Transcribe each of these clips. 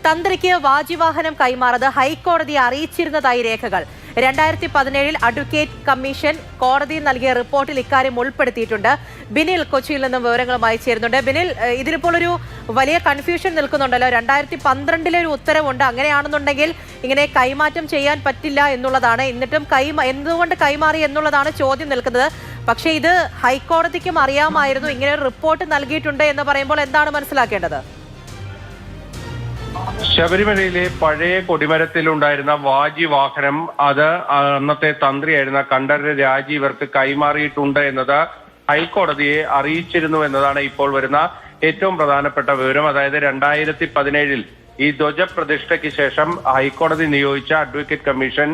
തന്ത്രിക്ക് വാജിവാഹനം കൈമാറത് ഹൈക്കോടതിയെ അറിയിച്ചിരുന്നതായി രേഖകൾ. 2017 advocate commission കോടതിയിൽ നൽകിയ റിപ്പോർട്ടിൽ ഇക്കാര്യം ഉൾപ്പെടുത്തിയിട്ടുണ്ട്. ബിനിൽ കൊച്ചിയിൽ നിന്നും വിവരങ്ങളുമായി ചേരുന്നുണ്ട്. ബിനിൽ, ഇതിലിപ്പോൾ ഒരു വലിയ കൺഫ്യൂഷൻ നിൽക്കുന്നുണ്ടല്ലോ. 2012 ഒരു ഉത്തരവുണ്ട്. അങ്ങനെയാണെന്നുണ്ടെങ്കിൽ ഇങ്ങനെ കൈമാറ്റം ചെയ്യാൻ പറ്റില്ല എന്നുള്ളതാണ്. എന്നിട്ടും എന്തുകൊണ്ട് കൈമാറി എന്നുള്ളതാണ് ചോദ്യം നിൽക്കുന്നത്. പക്ഷേ ഇത് ഹൈക്കോടതിക്കും അറിയാമായിരുന്നു. ഇങ്ങനെ ഒരു റിപ്പോർട്ട് നൽകിയിട്ടുണ്ട് എന്ന് പറയുമ്പോൾ എന്താണ് മനസ്സിലാക്കേണ്ടത്? ശബരിമലയിലെ പഴയ കൊടിമരത്തിലുണ്ടായിരുന്ന വാജിവാഹനം അത് അന്നത്തെ തന്ത്രിയായിരുന്ന കണ്ഠരര് രാജീവർക്ക് കൈമാറിയിട്ടുണ്ട് എന്നത് ഹൈക്കോടതിയെ അറിയിച്ചിരുന്നു എന്നതാണ് ഇപ്പോൾ വരുന്ന ഏറ്റവും പ്രധാനപ്പെട്ട വിവരം. അതായത് 2017 ഈ ധ്വജപ്രതിഷ്ഠയ്ക്ക് ശേഷം ഹൈക്കോടതി നിയോഗിച്ച അഡ്വക്കേറ്റ് കമ്മീഷൻ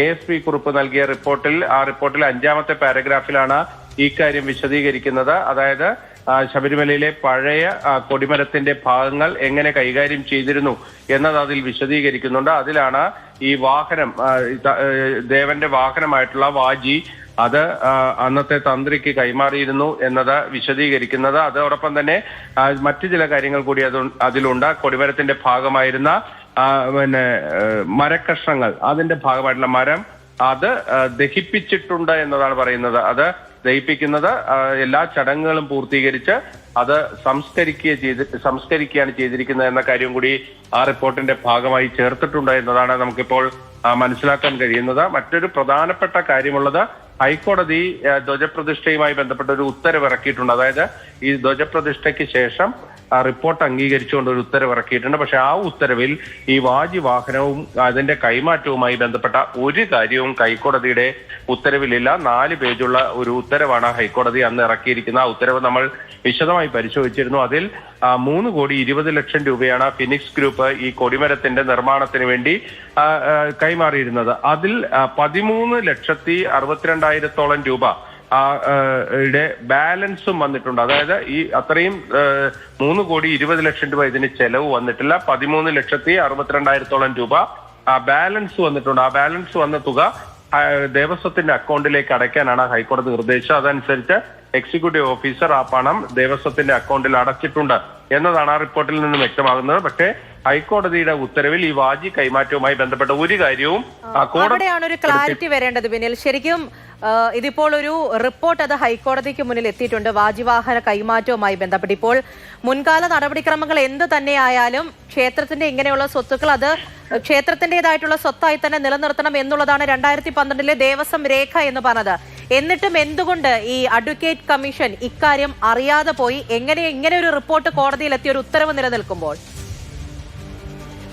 ASP കുറിപ്പ് നൽകിയ റിപ്പോർട്ടിൽ, ആ റിപ്പോർട്ടിൽ 5ാമത്തെ പാരഗ്രാഫിലാണ് ഈ കാര്യം വിശദീകരിക്കുന്നത്. അതായത് ശബരിമലയിലെ പഴയ കൊടിമരത്തിന്റെ ഭാഗങ്ങൾ എങ്ങനെ കൈകാര്യം ചെയ്തിരുന്നു എന്നത് അതിൽ വിശദീകരിക്കുന്നുണ്ട്. അതിലാണ് ഈ വാഹനം, ദേവന്റെ വാഹനമായിട്ടുള്ള വാജി അത് അന്നത്തെ തന്ത്രിക്ക് കൈമാറിയിരുന്നു എന്നത് വിശദീകരിക്കുന്നത്. അതോടൊപ്പം തന്നെ മറ്റു ചില കാര്യങ്ങൾ കൂടി അതിലുണ്ട്. കൊടിമരത്തിന്റെ ഭാഗമായിരുന്ന മരക്കഷ്ണങ്ങൾ, അതിന്റെ ഭാഗമായിട്ടുള്ള മരം അത് ദഹിപ്പിച്ചിട്ടുണ്ട് എന്നതാണ് പറയുന്നത്. അത് ദഹിപ്പിക്കുന്നത് എല്ലാ ചടങ്ങുകളും പൂർത്തീകരിച്ച് അത് സംസ്കരിക്കുകയാണ് ചെയ്തിരിക്കുന്നത് എന്ന കാര്യം കൂടി ആ റിപ്പോർട്ടിന്റെ ഭാഗമായി ചേർത്തിട്ടുണ്ട് എന്നതാണ് നമുക്കിപ്പോൾ മനസ്സിലാക്കാൻ കഴിയുന്നത്. മറ്റൊരു പ്രധാനപ്പെട്ട കാര്യമുള്ളത്, ഹൈക്കോടതി ധ്വജപ്രതിഷ്ഠയുമായി ബന്ധപ്പെട്ട ഒരു ഉത്തരവ് ഇറക്കിയിട്ടുണ്ട്. അതായത് ഈ ധ്വജപ്രതിഷ്ഠയ്ക്ക് ശേഷം റിപ്പോർട്ട് അംഗീകരിച്ചുകൊണ്ട് ഒരു ഉത്തരവ് ഇറക്കിയിട്ടുണ്ട്. പക്ഷെ ആ ഉത്തരവിൽ ഈ വാജിവാഹനവും അതിന്റെ കൈമാറ്റവുമായി ബന്ധപ്പെട്ട ഒരു കാര്യവും ഹൈക്കോടതിയുടെ ഉത്തരവിലില്ല. 4 പേജുള്ള ഒരു ഉത്തരവാണ് ഹൈക്കോടതി അന്ന് ഇറക്കിയിരിക്കുന്നത്. ആ ഉത്തരവ് നമ്മൾ വിശദമായി പരിശോധിച്ചിരുന്നു. അതിൽ 3,20,00,000 രൂപയാണ് ഫിനിക്സ് ഗ്രൂപ്പ് ഈ കൊടിമരത്തിന്റെ നിർമ്മാണത്തിന് വേണ്ടി കൈമാറിയിരുന്നത്. അതിൽ 13,62,000 രൂപ ബാലൻസും വന്നിട്ടുണ്ട്. അതായത് ഈ അത്രയും 3,20,00,000 രൂപ ഇതിന് ചെലവ് വന്നിട്ടില്ല. 13,62,000 രൂപ ബാലൻസ് വന്നിട്ടുണ്ട്. ആ ബാലൻസ് വന്ന തുക ദേവസ്വത്തിന്റെ അക്കൗണ്ടിലേക്ക് അടയ്ക്കാനാണ് ഹൈക്കോടതി നിർദ്ദേശിച്ചത്. അതനുസരിച്ച് എക്സിക്യൂട്ടീവ് ഓഫീസർ ആ പണം ദേവസ്വത്തിന്റെ അക്കൗണ്ടിൽ അടച്ചിട്ടുണ്ട് എന്നതാണ് ആ റിപ്പോർട്ടിൽ നിന്ന് വ്യക്തമാകുന്നത്. പക്ഷേ ഹൈക്കോടതിയുടെ ഉത്തരവിൽ ഈ വാജി കൈമാറ്റവുമായി ബന്ധപ്പെട്ട ഒരു കാര്യവും അവിടെയാണ് ഒരു ക്ലാരിറ്റി വരേണ്ടത്. ബിനിൽ, ശരിക്കും ഇതിപ്പോൾ ഒരു റിപ്പോർട്ട് അത് ഹൈക്കോടതിക്ക് മുന്നിൽ എത്തിയിട്ടുണ്ട് വാജിവാഹന കൈമാറ്റവുമായി ബന്ധപ്പെട്ട്. ഇപ്പോൾ മുൻകാല നടപടിക്രമങ്ങൾ എന്ത് തന്നെയായാലും ക്ഷേത്രത്തിന്റെ ഇങ്ങനെയുള്ള സ്വത്തുക്കൾ അത് ക്ഷേത്രത്തിന്റേതായിട്ടുള്ള സ്വത്തായി തന്നെ നിലനിർത്തണം എന്നുള്ളതാണ് 2012 ദേവസ്വം രേഖ എന്ന് പറഞ്ഞത്. എന്നിട്ടും എന്തുകൊണ്ട് ഈ അഡ്വക്കേറ്റ് കമ്മീഷൻ ഇക്കാര്യം അറിയാതെ പോയി? ഇങ്ങനെ ഒരു റിപ്പോർട്ട് കോടതിയിൽ എത്തിയ ഒരു ഉത്തരവ് നിലനിൽക്കുമ്പോൾ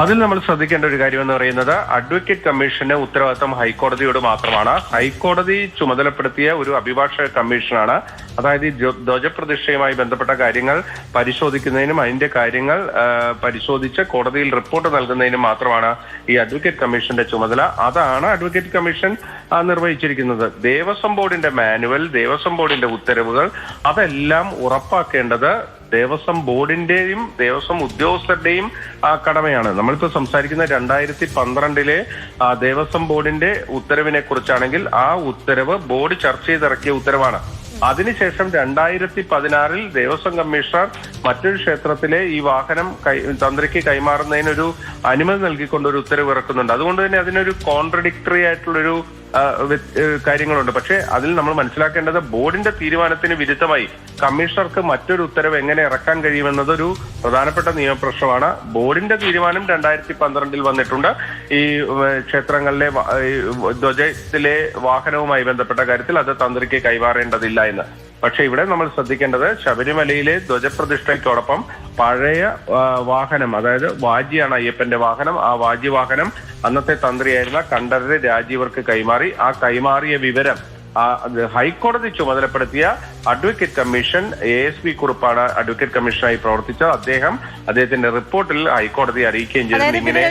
അതിൽ നമ്മൾ ശ്രദ്ധിക്കേണ്ട ഒരു കാര്യം എന്ന് പറയുന്നത്, അഡ്വക്കേറ്റ് കമ്മീഷന്റെ ഉത്തരവാദിത്തം ഹൈക്കോടതിയോട് മാത്രമാണ്. ഹൈക്കോടതി ചുമതലപ്പെടുത്തിയ ഒരു അഭിഭാഷക കമ്മീഷനാണ്. അതായത് ഈ ധ്വജപ്രതിഷ്ഠയുമായി ബന്ധപ്പെട്ട കാര്യങ്ങൾ പരിശോധിക്കുന്നതിനും അതിന്റെ കാര്യങ്ങൾ പരിശോധിച്ച് കോടതിയിൽ റിപ്പോർട്ട് നൽകുന്നതിനും മാത്രമാണ് ഈ അഡ്വക്കേറ്റ് കമ്മീഷന്റെ ചുമതല. അതാണ് അഡ്വക്കേറ്റ് കമ്മീഷൻ നിർവഹിച്ചിരിക്കുന്നത്. ദേവസ്വം ബോർഡിന്റെ മാനുവൽ, ദേവസ്വം ബോർഡിന്റെ ഉത്തരവുകൾ അതെല്ലാം ഉറപ്പാക്കേണ്ടത് ദേവസ്വം ബോർഡിന്റെയും ദേവസ്വം ഉദ്യോഗസ്ഥരുടെയും കടമയാണ്. നമ്മളിപ്പോൾ സംസാരിക്കുന്ന 2012 ദേവസ്വം ബോർഡിന്റെ ഉത്തരവിനെ കുറിച്ചാണെങ്കിൽ ആ ഉത്തരവ് ബോർഡ് ചർച്ച ചെയ്തിറക്കിയ ഉത്തരവാണ്. അതിനുശേഷം 2016 ദേവസ്വം കമ്മീഷണർ മറ്റൊരു ക്ഷേത്രത്തിലെ ഈ വാഹനം തന്ത്രിക്ക് കൈമാറുന്നതിനൊരു അനുമതി നൽകിക്കൊണ്ട് ഒരു ഉത്തരവ് ഇറക്കുന്നുണ്ട്. അതുകൊണ്ട് തന്നെ അതിനൊരു കോൺട്രഡിക്ടറി ആയിട്ടുള്ളൊരു കാര്യങ്ങളുണ്ട്. പക്ഷെ അതിൽ നമ്മൾ മനസ്സിലാക്കേണ്ടത്, ബോർഡിന്റെ തീരുമാനത്തിന് വിരുദ്ധമായി കമ്മീഷണർക്ക് മറ്റൊരു ഉത്തരവ് എങ്ങനെ ഇറക്കാൻ കഴിയുമെന്നതൊരു പ്രധാനപ്പെട്ട നിയമപ്രശ്നമാണ്. ബോർഡിന്റെ തീരുമാനം 2012 വന്നിട്ടുണ്ട്. ഈ ക്ഷേത്രങ്ങളിലെ ധ്വജത്തിലെ വാഹനവുമായി ബന്ധപ്പെട്ട കാര്യത്തിൽ അത് തന്ത്രിക്ക് കൈമാറേണ്ടതില്ല എന്ന്. പക്ഷെ ഇവിടെ നമ്മൾ ശ്രദ്ധിക്കേണ്ടത്, ശബരിമലയിലെ ധ്വജപ്രതിഷ്ഠയ്ക്കോടൊപ്പം പഴയ വാഹനം, അതായത് വാജിയാണ് അയ്യപ്പന്റെ വാഹനം. ആ വാജി വാഹനം അന്നത്തെ തന്ത്രിയായിരുന്ന കണ്ഠരര് രാജീവർക്ക് കൈമാറി. ആ കൈമാറിയ വിവരം ഹൈക്കോടതി ചുമതലപ്പെടുത്തിയ അഡ്വക്കേറ്റ് കമ്മീഷൻ ASP കുറിപ്പാണ് അഡ്വക്കേറ്റ് കമ്മീഷനായി പ്രവർത്തിച്ചത്. അദ്ദേഹത്തിന്റെ റിപ്പോർട്ടിൽ ഹൈക്കോടതി അറിയിക്കുകയും ചെയ്തിട്ടുണ്ട്. ഇങ്ങനെ